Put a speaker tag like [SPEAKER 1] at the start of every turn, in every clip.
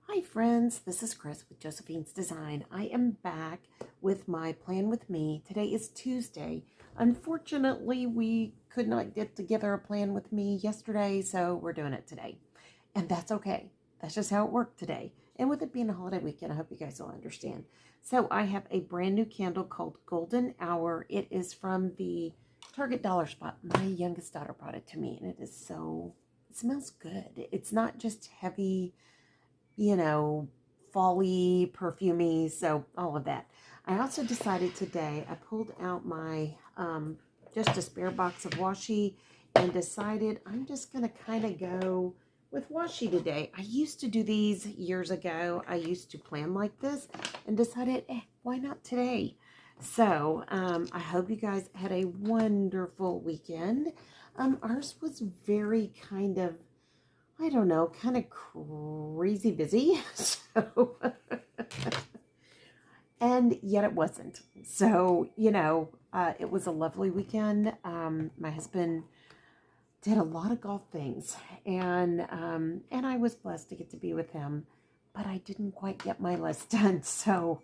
[SPEAKER 1] Hi friends, this is Chris with Josephine's Design. I am back with my plan with me. Today is Tuesday. Unfortunately, we could not get together a plan with me yesterday, so we're doing it today. And that's okay. That's just how it worked today. And with it being a holiday weekend, I hope you guys will understand. So I have a brand new candle called Golden Hour. It is from the Target Dollar Spot. My youngest daughter brought it to me, and it smells good. It's not just heavy, you know, folly, perfumey, so all of that. I also decided today, I pulled out my, just a spare box of washi and decided I'm just going to kind of go with washi today. I used to do these years ago. I used to plan like this and decided, why not today? So I hope you guys had a wonderful weekend. Ours was very kind of, I don't know, kind of crazy busy. So, and yet it wasn't. So, it was a lovely weekend. My husband did a lot of golf things, and I was blessed to get to be with him, but I didn't quite get my list done. So,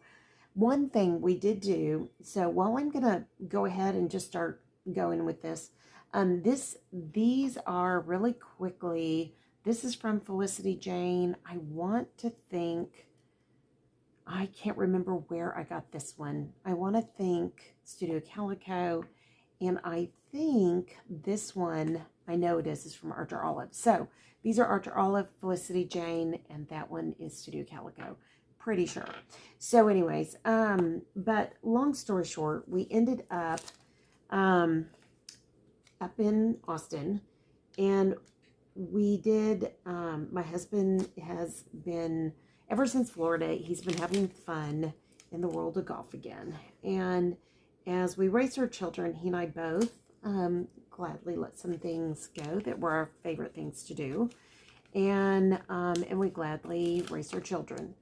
[SPEAKER 1] one thing we did do, so while I'm gonna go ahead and just start going with this, these are really quickly. This is from Felicity Jane. I want to think, I can't remember where I got this one. I want to think Studio Calico, and I think this one, I know it is from Archer Olive. So these are Archer Olive, Felicity Jane, and that one is Studio Calico. Pretty sure. So anyways, but long story short, we ended um, up in Austin, and we did, my husband has been, ever since Florida, he's been having fun in the world of golf again. And as we raised our children, he and I both gladly let some things go that were our favorite things to do. And we gladly raised our children.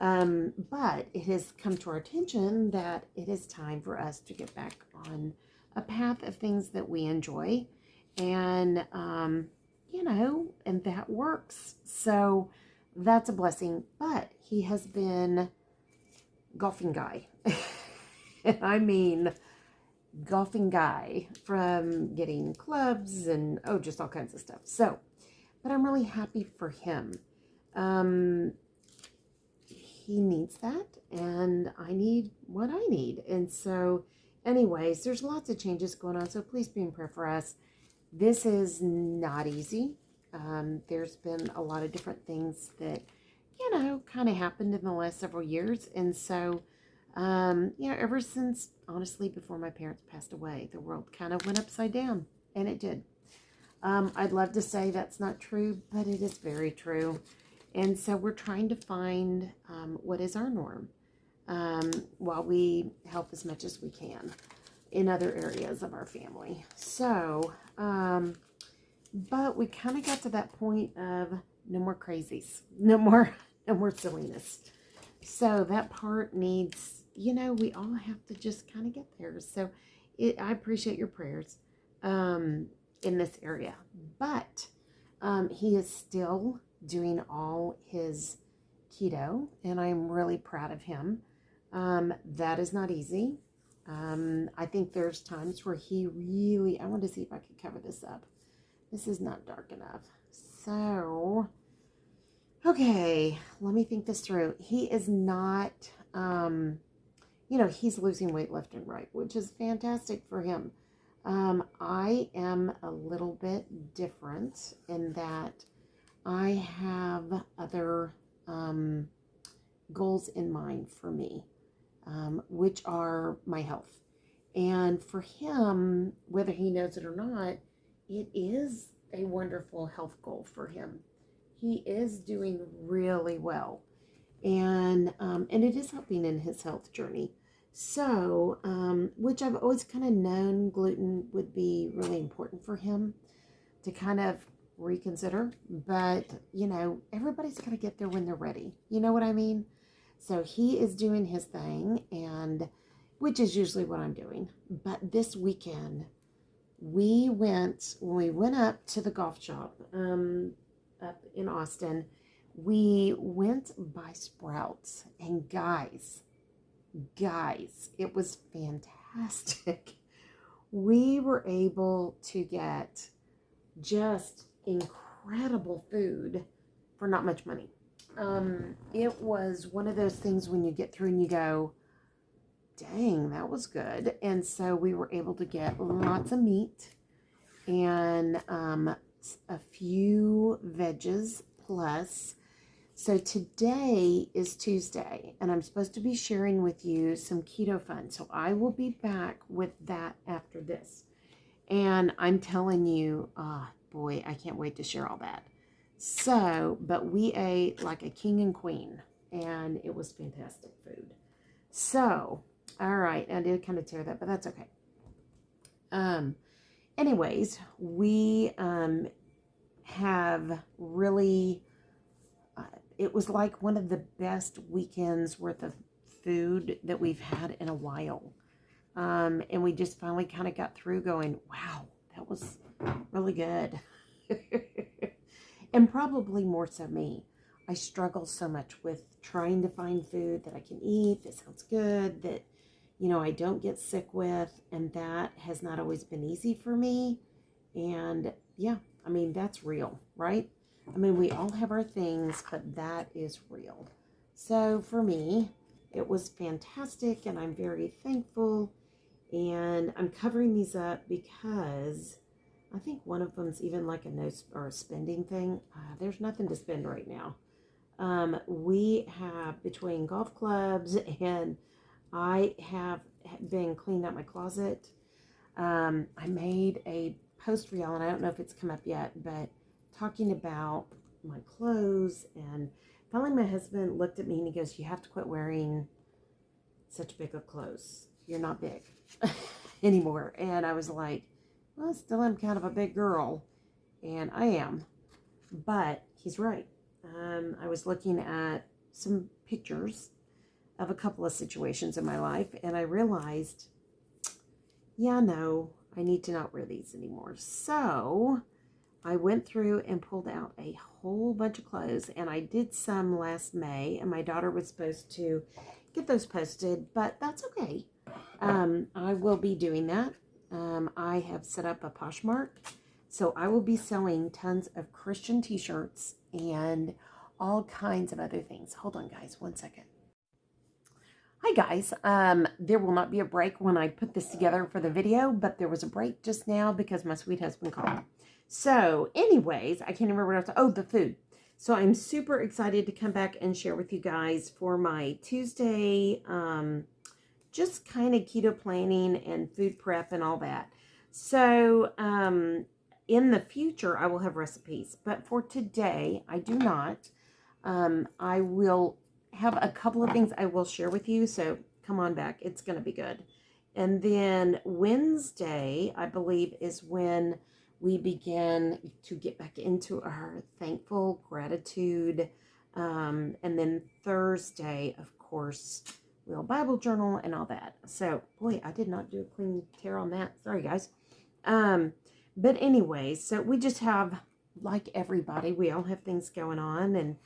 [SPEAKER 1] But it has come to our attention that it is time for us to get back on a path of things that we enjoy. And, and that works. So that's a blessing. But he has been golfing guy. And I mean golfing guy, from getting clubs and, just all kinds of stuff. So, but I'm really happy for him. He needs that, and I need what I need. And so, anyways, there's lots of changes going on, so please be in prayer for us. This is not easy. There's been a lot of different things that, kind of happened in the last several years. And so, ever since, honestly, before my parents passed away, the world kind of went upside down, and it did. I'd love to say that's not true, but it is very true. And so we're trying to find what is our norm, while we help as much as we can in other areas of our family. So, but we kind of got to that point of no more crazies, no more silliness. So that part needs, we all have to just kind of get there. So I appreciate your prayers in this area. But he is still doing all his keto, and I'm really proud of him. That is not easy. I think there's times where he really, I want to see if I could cover this up. This is not dark enough. So, okay, let me think this through. He is not, he's losing weight left and right, which is fantastic for him. I am a little bit different in that I have other goals in mind for me, which are my health. And for him, whether he knows it or not, it is a wonderful health goal for him. He is doing really well, and it is helping in his health journey. So, which I've always kind of known gluten would be really important for him to kind of reconsider. But, everybody's got to get there when they're ready. You know what I mean? So he is doing his thing, and which is usually what I'm doing. But this weekend, when we went up to the golf shop up in Austin, we went by Sprouts, and guys, it was fantastic. We were able to get just incredible food for not much money. It was one of those things when you get through and you go, dang, that was good. And so we were able to get lots of meat and a few veggies plus. So today is Tuesday, and I'm supposed to be sharing with you some keto fun. So I will be back with that after this. And I'm telling you, boy, I can't wait to share all that. So, but we ate like a king and queen, and it was fantastic food. So, all right, I did kind of tear that, but that's okay. Anyways, we have really, it was like one of the best weekends worth of food that we've had in a while. And we just finally kind of got through going, wow, that was really good. And probably more so me. I struggle so much with trying to find food that I can eat, that sounds good, that, you know, I don't get sick with. And that has not always been easy for me. And yeah, I mean, that's real, right? I mean, we all have our things, but that is real. So for me, it was fantastic, and I'm very thankful. And I'm covering these up because I think one of them's even like a no or a spending thing. There's nothing to spend right now. We have, between golf clubs and I have been cleaning out my closet. I made a post for y'all, and I don't know if it's come up yet, but talking about my clothes. And finally my husband looked at me and he goes, you have to quit wearing such big of clothes. You're not big anymore. And I was like, well, still I'm kind of a big girl, and I am, but he's right. I was looking at some pictures of a couple of situations in my life, and I realized, yeah, no, I need to not wear these anymore. So I went through and pulled out a whole bunch of clothes, and I did some last May, and my daughter was supposed to get those posted, but that's okay. I will be doing that. I have set up a Poshmark, so I will be selling tons of Christian t-shirts and all kinds of other things. Hold on, guys, one second. Hi, guys. There will not be a break when I put this together for the video, but there was a break just now because my sweet husband called. So, anyways, I can't remember what I was. Oh, the food. So I'm super excited to come back and share with you guys for my Tuesday, just kind of keto planning and food prep and all that. So in the future, I will have recipes, but for today, I do not. I will have a couple of things I will share with you, so come on back. It's going to be good. And then Wednesday, I believe, is when we begin to get back into our thankful gratitude. And then Thursday, of course, we'll Bible journal and all that. So, boy, I did not do a clean tear on that. Sorry, guys. But anyway, so we just have, like everybody, we all have things going on, and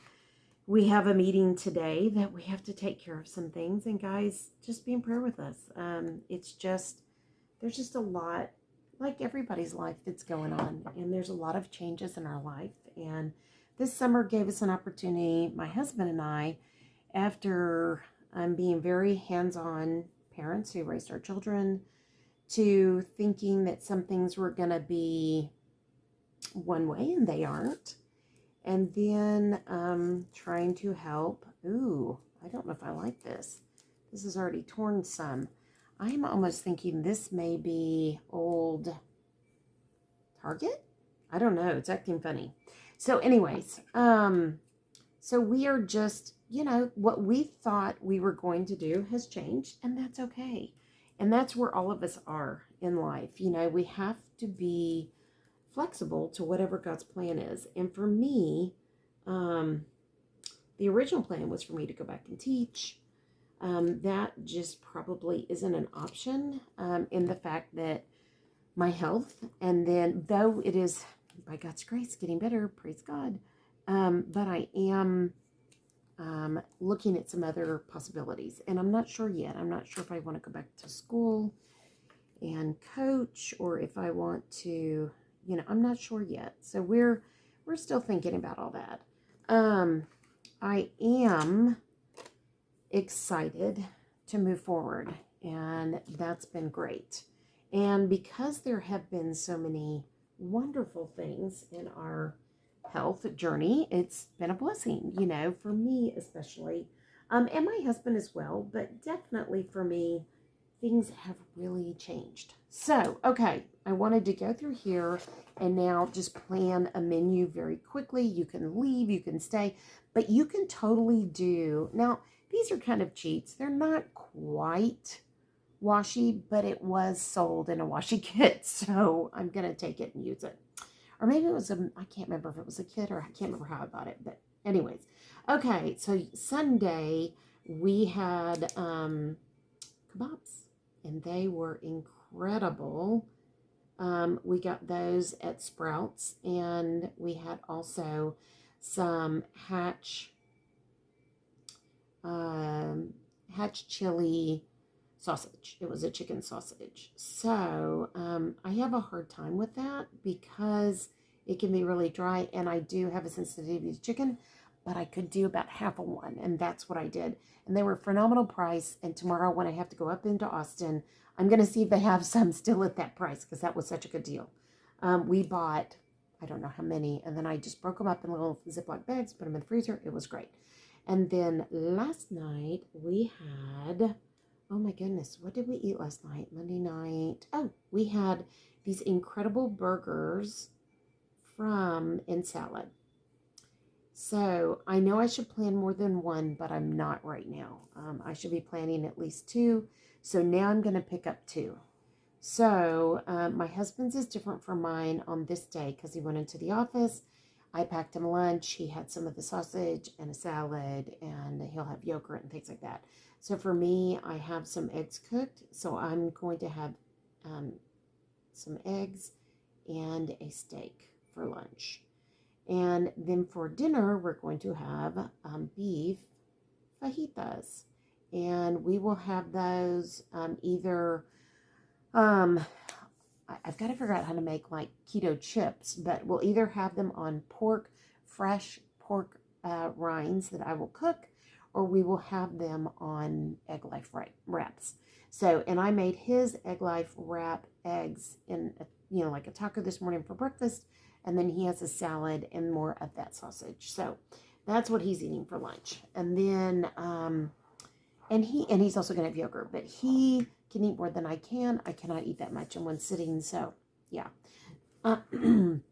[SPEAKER 1] we have a meeting today that we have to take care of some things. And guys, just be in prayer with us. It's just, there's just a lot, like everybody's life, that's going on. And there's a lot of changes in our life. And this summer gave us an opportunity, my husband and I, after being very hands-on parents who raised our children, to thinking that some things were going to be one way and they aren't. And then trying to help. Ooh, I don't know if I like this. This is already torn some. I'm almost thinking this may be old Target. I don't know. It's acting funny. So anyways, so we are just, you know, what we thought we were going to do has changed, and that's okay. And that's where all of us are in life. You know, we have to be flexible to whatever God's plan is. And for me, the original plan was for me to go back and teach. That just probably isn't an option in the fact that my health, and then though it is, by God's grace, getting better, praise God, But I am looking at some other possibilities, and I'm not sure yet. I'm not sure if I want to go back to school and coach, or if I want to, I'm not sure yet. So we're still thinking about all that. I am excited to move forward, and that's been great. And because there have been so many wonderful things in our health journey, it's been a blessing, for me especially, and my husband as well, but definitely for me, things have really changed. So, okay, I wanted to go through here and now just plan a menu very quickly. You can leave, you can stay, but you can totally do. Now, these are kind of cheats. They're not quite washi, but it was sold in a washi kit, so I'm going to take it and use it. Or maybe it was I can't remember if it was a kit, or I can't remember how I bought it, but anyways. Okay, so Sunday we had kebabs, and they were incredible. We got those at Sprouts, and we had also some hatch chili sausage. It was a chicken sausage. So I have a hard time with that because it can be really dry, and I do have a sensitivity to chicken, but I could do about half of one, and that's what I did. And they were phenomenal price, and tomorrow when I have to go up into Austin, I'm going to see if they have some still at that price, because that was such a good deal. We bought, I don't know how many, and then I just broke them up in little Ziploc bags, put them in the freezer. It was great. And then last night we had, oh my goodness, what did we eat last night? Monday night. Oh, we had these incredible burgers from In Salad. So I know I should plan more than one, but I'm not right now. I should be planning at least two. So now I'm going to pick up two. So my husband's is different from mine on this day because he went into the office. I packed him lunch. He had some of the sausage and a salad, and he'll have yogurt and things like that. So for me, I have some eggs cooked. So I'm going to have some eggs and a steak for lunch. And then for dinner, we're going to have beef fajitas. And we will have those either, I've got to figure out how to make like keto chips, but we'll either have them on fresh pork rinds that I will cook, or we will have them on egg life wraps. So, and I made his egg life wrap eggs in, like a taco this morning for breakfast. And then he has a salad and more of that sausage. So that's what he's eating for lunch. And then, and he's also going to have yogurt, but he can eat more than I can. I cannot eat that much in one sitting. So yeah. Pardon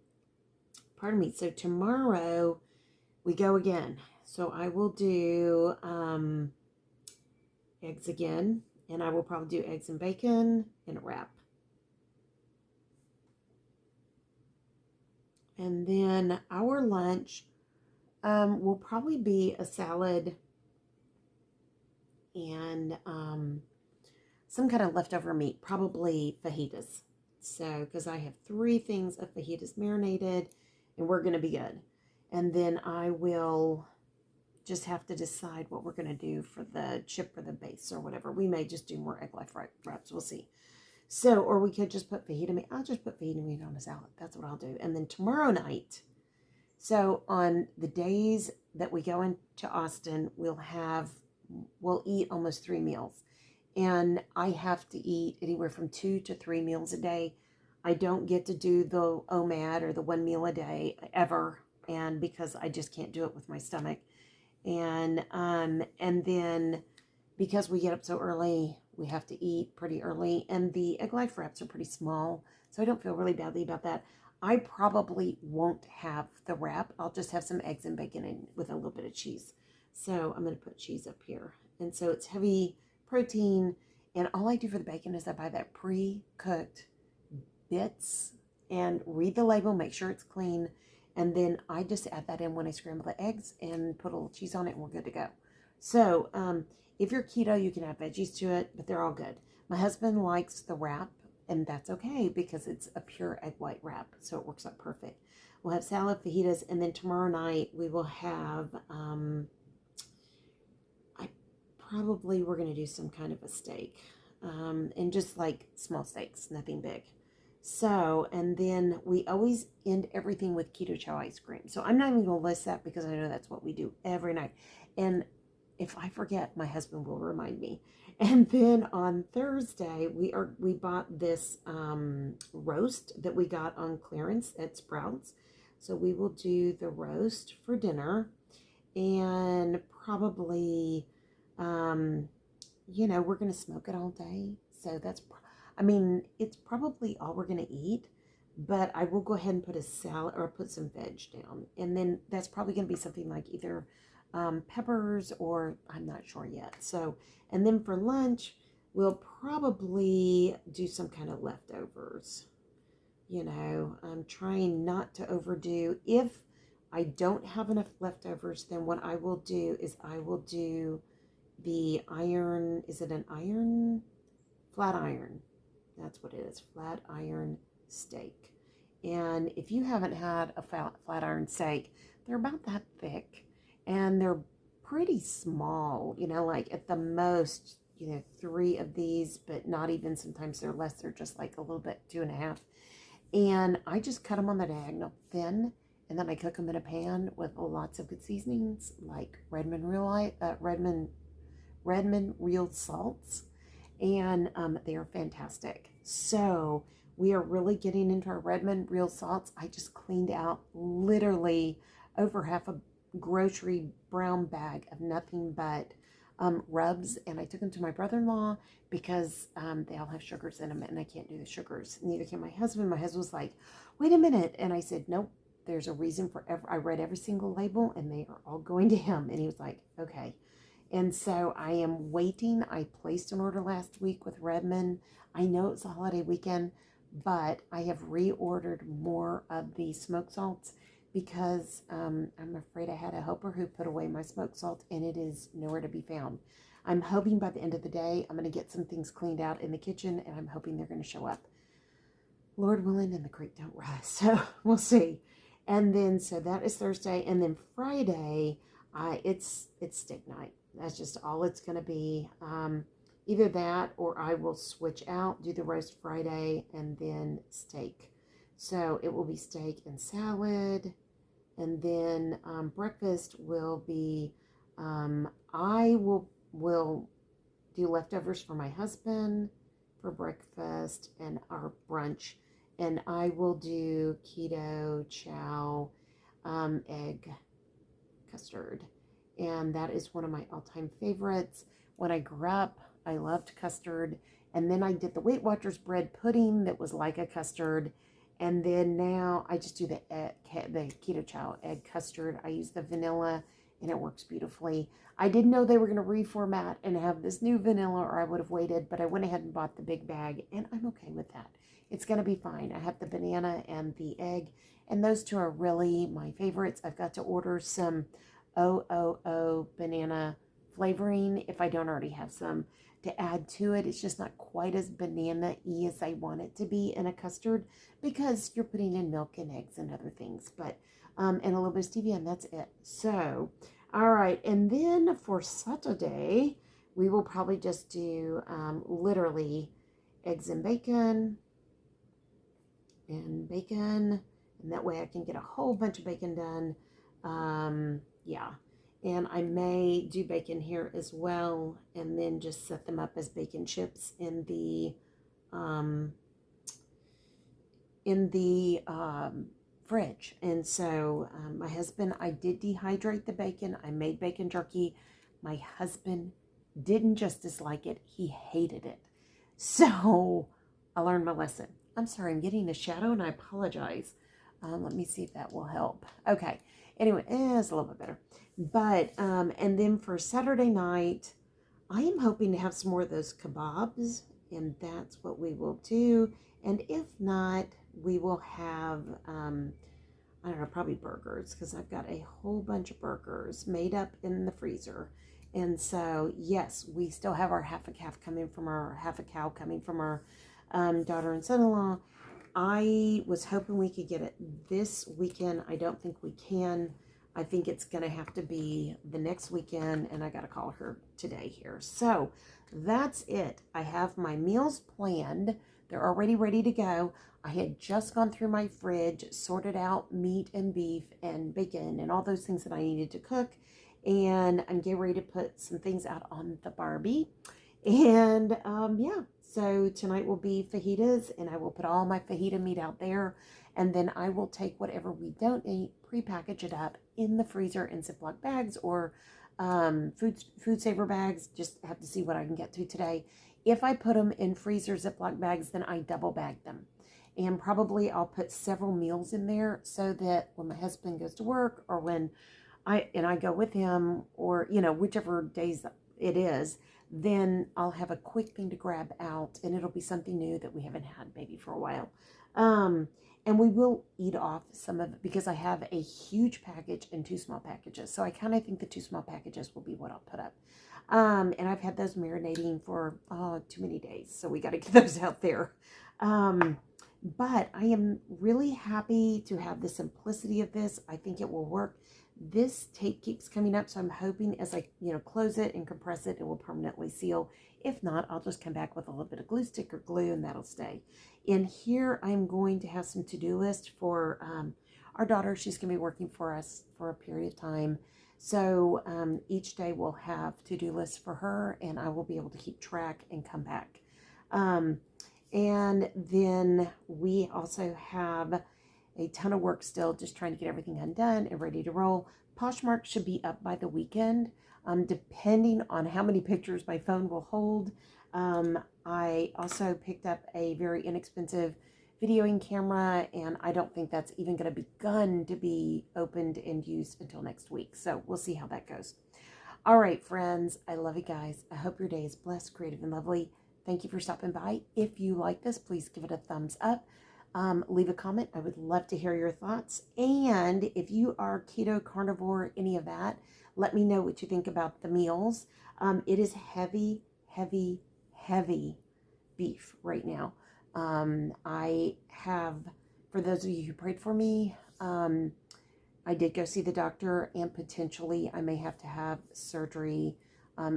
[SPEAKER 1] me. So tomorrow we go again. So I will do eggs again, and I will probably do eggs and bacon in a wrap. And then our lunch will probably be a salad and some kind of leftover meat, probably fajitas. So, because I have 3 things of fajitas marinated, and we're going to be good. And then I will just have to decide what we're going to do for the chip or the base or whatever. We may just do more egg life wraps. We'll see. So, or we could just put fajita meat. I'll just put fajita meat on a salad. That's what I'll do. And then tomorrow night, so on the days that we go into Austin, we'll eat almost 3 meals. And I have to eat anywhere from 2 to 3 meals a day. I don't get to do the OMAD or the 1 meal a day ever, and because I just can't do it with my stomach. And then because we get up so early, we have to eat pretty early, and the egg life wraps are pretty small, so I don't feel really badly about that. I probably won't have the wrap. I'll just have some eggs and bacon in with a little bit of cheese. So I'm going to put cheese up here. And so it's heavy protein, and all I do for the bacon is I buy that pre-cooked bits and read the label, make sure it's clean, and then I just add that in when I scramble the eggs and put a little cheese on it, and we're good to go. So if you're keto, you can add veggies to it, but they're all good. My husband likes the wrap, and that's okay because it's a pure egg white wrap, so it works out perfect. we'll have salad, fajitas, and then tomorrow night we will have, we're going to do some kind of a steak. And just like small steaks, nothing big. So, and then we always end everything with keto chow ice cream. So I'm not even going to list that because I know that's what we do every night. And if I forget, my husband will remind me. And then on Thursday, we bought this roast that we got on clearance at Sprouts. So we will do the roast for dinner, and probably, we're gonna smoke it all day. So it's probably all we're gonna eat. But I will go ahead and put a salad or put some veg down, and then that's probably gonna be something like either peppers, or I'm not sure yet. So, and then for lunch, we'll probably do some kind of leftovers. I'm trying not to overdo. If I don't have enough leftovers, then what I will do is I will do the iron. Is it an iron? Flat iron. That's what it is. Flat iron steak. And if you haven't had a flat iron steak, they're about that thick. And they're pretty small, like at the most, 3 of these, but not even, sometimes they're less. They're just like a little bit, 2.5. And I just cut them on the diagonal thin, and then I cook them in a pan with lots of good seasonings, like Redmond real salts, and they are fantastic. So we are really getting into our Redmond real salts. I just cleaned out literally over half a grocery brown bag of nothing but rubs, and I took them to my brother-in-law because they all have sugars in them, and I can't do the sugars. Neither can my husband. My husband was like, wait a minute. And I said, nope, there's a reason for I read every single label, and they are all going to him. And he was like, okay. And so I am waiting. I placed an order last week with Redmond. I know it's a holiday weekend, but I have reordered more of the smoked salts because I'm afraid I had a helper who put away my smoked salt, and it is nowhere to be found. I'm hoping by the end of the day, I'm going to get some things cleaned out in the kitchen, and I'm hoping they're going to show up. Lord willing, and the creek don't rise. So we'll see. And then, so that is Thursday. And then Friday, it's steak night. That's just all it's going to be. Either that, or I will switch out, do the roast Friday, and then steak. So it will be steak and salad. And then breakfast will be, I will do leftovers for my husband for breakfast and our brunch. And I will do keto chow egg custard. And that is one of my all-time favorites. When I grew up, I loved custard. And then I did the Weight Watchers bread pudding that was like a custard. And then now I just do the keto chow egg custard. I use the vanilla, and it works beautifully. I didn't know they were going to reformat and have this new vanilla, or I would have waited, but I went ahead and bought the big bag, and I'm okay with that. It's going to be fine. I have the banana and the egg, and those two are really my favorites. I've got to order some OOO banana flavoring if I don't already have some to add to it. It's just not quite as banana-y as I want it to be in a custard, because you're putting in milk and eggs and other things, but and a little bit of stevia, and that's it. So, all right, and then for Saturday, we will probably just do literally eggs and bacon, and that way I can get a whole bunch of bacon done. Yeah. And I may do bacon here as well, and then just set them up as bacon chips in the fridge. And so my husband, I did dehydrate the bacon. I made bacon jerky. My husband didn't just dislike it, he hated it. So I learned my lesson. I'm sorry, I'm getting a shadow, and I apologize. Let me see if that will help. Okay. Anyway, it's a little bit better. But, and then for Saturday night, I am hoping to have some more of those kebabs, and that's what we will do. And if not, we will have, I don't know, probably burgers, because I've got a whole bunch of burgers made up in the freezer. And so, yes, we still have our half a cow coming from our daughter and son-in-law. I was hoping we could get it this weekend. I don't think we can. I think it's going to have to be the next weekend, and I got to call her today here. So that's it. I have my meals planned. They're already ready to go. I had just gone through my fridge, sorted out meat and beef and bacon and all those things that I needed to cook. And I'm getting ready to put some things out on the Barbie. And yeah, so tonight will be fajitas, and I will put all my fajita meat out there. And then I will take whatever we don't eat, prepackage it up in the freezer in Ziploc bags or food saver bags. Just have to see what I can get to today. If I put them in freezer Ziploc bags, then I double bag them. And probably I'll put several meals in there so that when my husband goes to work or when I go with him, or, you know, whichever days it is, then I'll have a quick thing to grab out, and it'll be something new that we haven't had maybe for a while. And we will eat off some of it because I have a huge package and 2 small packages. So I kind of think the 2 small packages will be what I'll put up. And I've had those marinating for too many days, so we got to get those out there. But I am really happy to have the simplicity of this. I think it will work. This tape keeps coming up, so I'm hoping as I, close it and compress it, it will permanently seal. If not, I'll just come back with a little bit of glue stick or glue, and that'll stay. In here, I'm going to have some to-do list for our daughter. She's going to be working for us for a period of time. So each day we'll have to-do lists for her, and I will be able to keep track and come back. And then we also have a ton of work still, just trying to get everything undone and ready to roll. Poshmark should be up by the weekend, depending on how many pictures my phone will hold. I also picked up a very inexpensive videoing camera, and I don't think that's even going to begun to be opened and used until next week. So we'll see how that goes. All right, friends, I love you guys. I hope your day is blessed, creative, and lovely. Thank you for stopping by. If you like this, please give it a thumbs up. Leave a comment. I would love to hear your thoughts. And if you are keto, carnivore, any of that, let me know what you think about the meals. It is heavy, heavy, heavy beef right now. I have, for those of you who prayed for me, I did go see the doctor, and potentially I may have to have surgery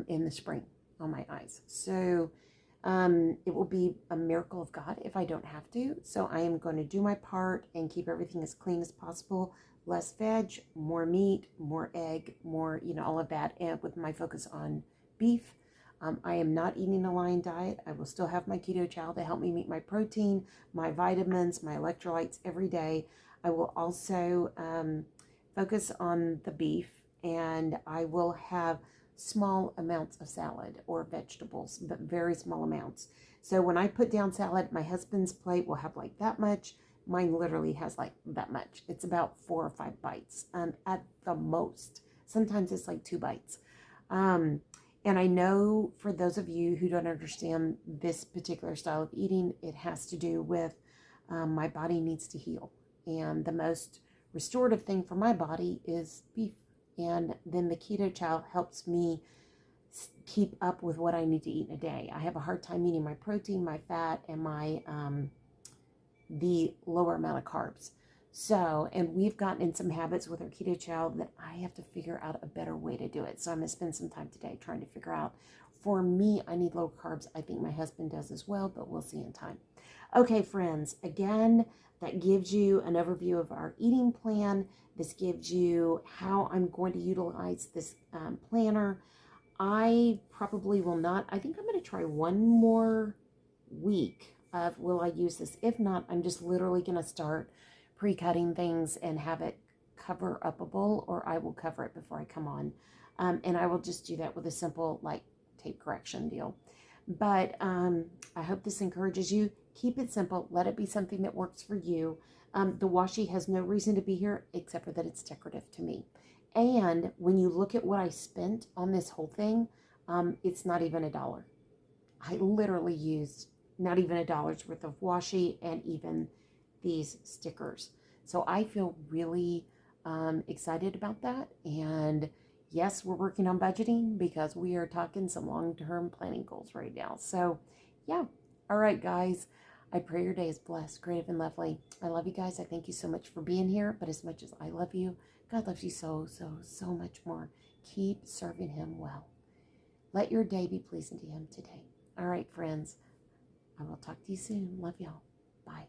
[SPEAKER 1] in the spring on my eyes. So it will be a miracle of God if I don't have to. So I am going to do my part and keep everything as clean as possible. Less veg, more meat, more egg, more, all of that. And with my focus on beef, I am not eating a Lion diet. I will still have my keto chow to help me meet my protein, my vitamins, my electrolytes every day. I will also focus on the beef, and I will have small amounts of salad or vegetables, but very small amounts. So when I put down salad, my husband's plate will have like that much. Mine literally has like that much. It's about 4 or 5 bites at the most. Sometimes it's like 2 bites. And I know for those of you who don't understand this particular style of eating, it has to do with my body needs to heal. And the most restorative thing for my body is beef. And then the keto chow helps me keep up with what I need to eat in a day. I have a hard time eating my protein, my fat, and my the lower amount of carbs. So, and we've gotten in some habits with our keto chow that I have to figure out a better way to do it. So I'm going to spend some time today trying to figure out. For me, I need low carbs. I think my husband does as well, but we'll see in time. Okay, friends, again, that gives you an overview of our eating plan. This gives you how I'm going to utilize this planner. I probably will not. I think I'm going to try one more week of will I use this. If not, I'm just literally going to start pre-cutting things and have it cover upable, or I will cover it before I come on. And I will just do that with a simple like tape correction deal. But I hope this encourages you. Keep it simple. Let it be something that works for you. The washi has no reason to be here except for that it's decorative to me. And when you look at what I spent on this whole thing, it's not even $1. I literally used not even $1's worth of washi and even these stickers. So I feel really excited about that. And yes, we're working on budgeting because we are talking some long-term planning goals right now. So yeah. All right, guys. I pray your day is blessed, creative, and lovely. I love you guys. I thank you so much for being here. But as much as I love you, God loves you so, so, so much more. Keep serving Him well. Let your day be pleasing to Him today. All right, friends. I will talk to you soon. Love y'all. Bye.